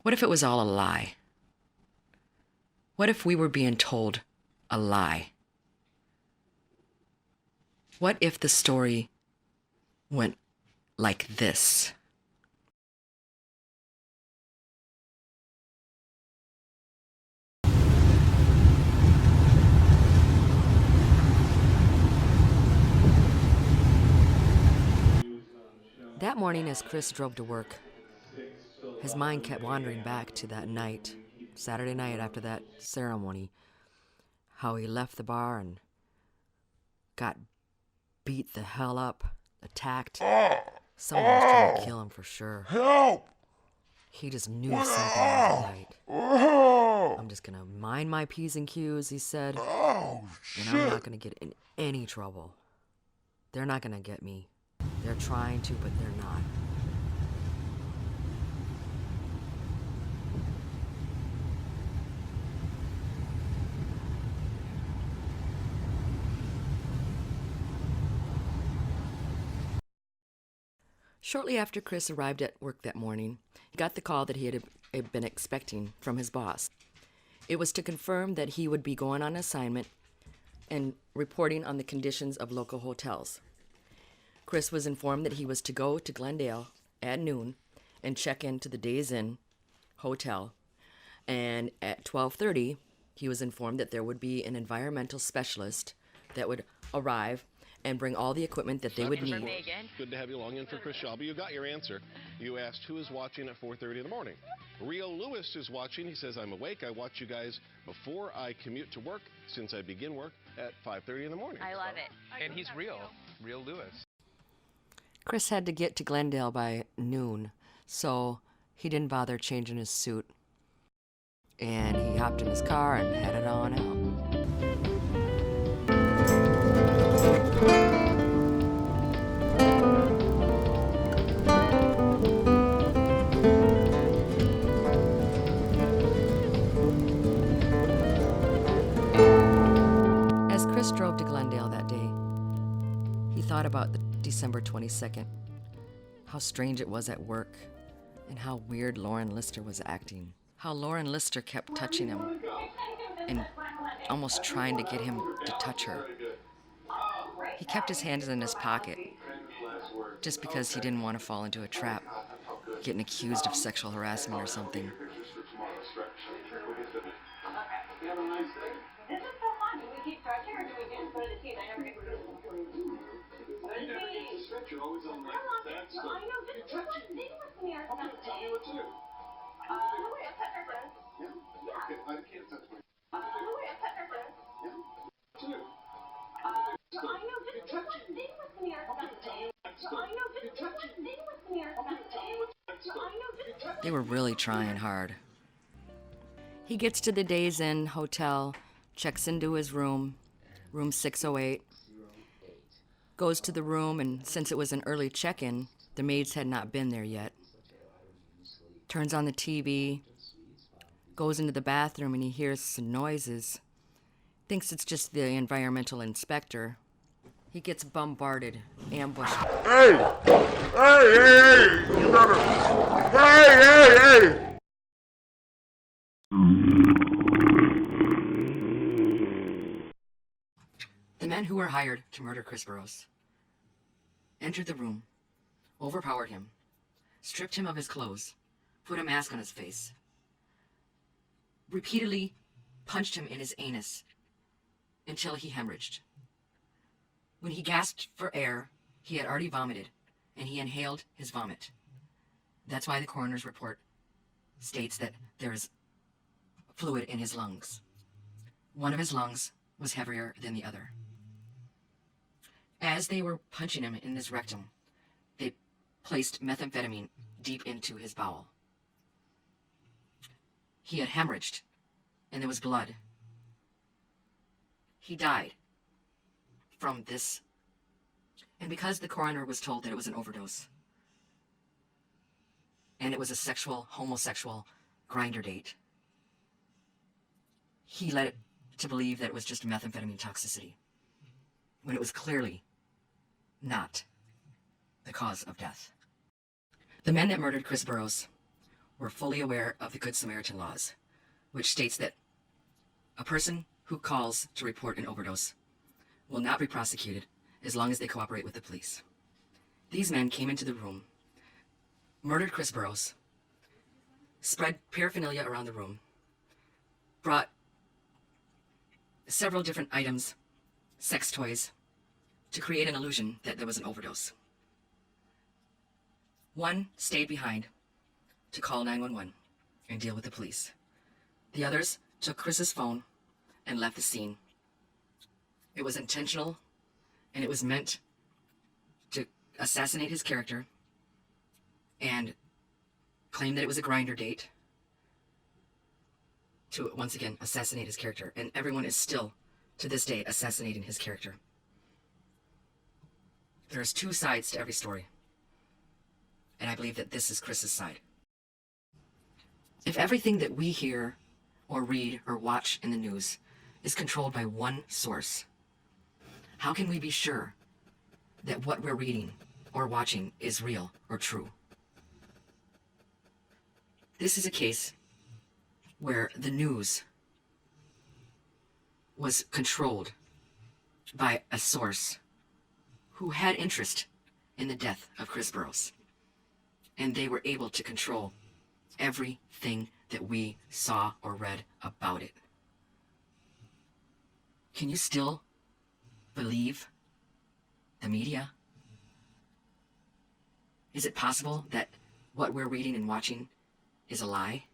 What if it was all a lie? What if we were being told a lie? What if the story went like this? That morning, as Chris drove to work, his mind kept wandering back to that night, Saturday night after that ceremony, how he left the bar and got beat the hell up, attacked. Someone was trying to kill him for sure. Help! He just knew something wasn't right. I'm just gonna mind my P's and Q's, he said, Oh, and shit. I'm not gonna get in any trouble. They're not gonna get me. They're trying to, but they're not. Shortly after Chris arrived at work that morning, he got the call that he had been expecting from his boss. It was to confirm that he would be going on assignment and reporting on the conditions of local hotels. Chris was informed that he was to go to Glendale at noon and check into the Days Inn hotel. And at 12:30, he was informed that there would be an environmental specialist that would arrive and bring all the equipment that they would need. Good to have you along in for Chris Shelby. You got your answer. You asked who is watching at 4:30 in the morning. Rio Lewis is watching. He says, I'm awake. I watch you guys before I commute to work since I begin work at 5:30 in the morning. I love it. And he's real Lewis. Chris had to get to Glendale by noon, so he didn't bother changing his suit. And he hopped in his car and headed on out. As Chris drove to Glendale that day, he thought about the December 22nd, how strange it was at work, and how weird Lauren Lister was acting. How Lauren Lister kept touching him and almost trying to get him to touch her. He kept his hands in his pocket just because he didn't want to fall into a trap, getting accused of sexual harassment or something. They were really trying hard. He gets to the Days Inn hotel, checks into his room 608, goes to the room, and since it was an early check-in, the maids had not been there yet. Turns on the TV, goes into the bathroom, and he hears some noises. Thinks it's just the environmental inspector. He gets bombarded, ambushed. Hey! Hey! You better... Hey! The men who were hired to murder Chris Burrous entered the room, overpowered him, stripped him of his clothes, put a mask on his face, repeatedly punched him in his anus until he hemorrhaged. When he gasped for air, he had already vomited, and he inhaled his vomit. That's why the coroner's report states that there is fluid in his lungs. One of his lungs was heavier than the other. As they were punching him in his rectum, they placed methamphetamine deep into his bowel. He had hemorrhaged, and there was blood. He died from this. And because the coroner was told that it was an overdose, and it was a homosexual grinder date, he led it to believe that it was just methamphetamine toxicity, when it was clearly not the cause of death. The men that murdered Chris Burrous were fully aware of the Good Samaritan laws, which states that a person who calls to report an overdose will not be prosecuted as long as they cooperate with the police. These men came into the room, murdered Chris Burrous, spread paraphernalia around the room, brought several different items, sex toys, to create an illusion that there was an overdose. One stayed behind to call 911 and deal with the police. The others took Chris's phone and left the scene. It was intentional, and it was meant to assassinate his character and claim that it was a grinder date to, once again, assassinate his character. And everyone is still, to this day, assassinating his character. There's two sides to every story, and I believe that this is Chris's side. If everything that we hear or read or watch in the news is controlled by one source, how can we be sure that what we're reading or watching is real or true? This is a case where the news was controlled by a source who had interest in the death of Chris Burrous, and they were able to control everything that we saw or read about it. Can you still believe the media? Is it possible that what we're reading and watching is a lie?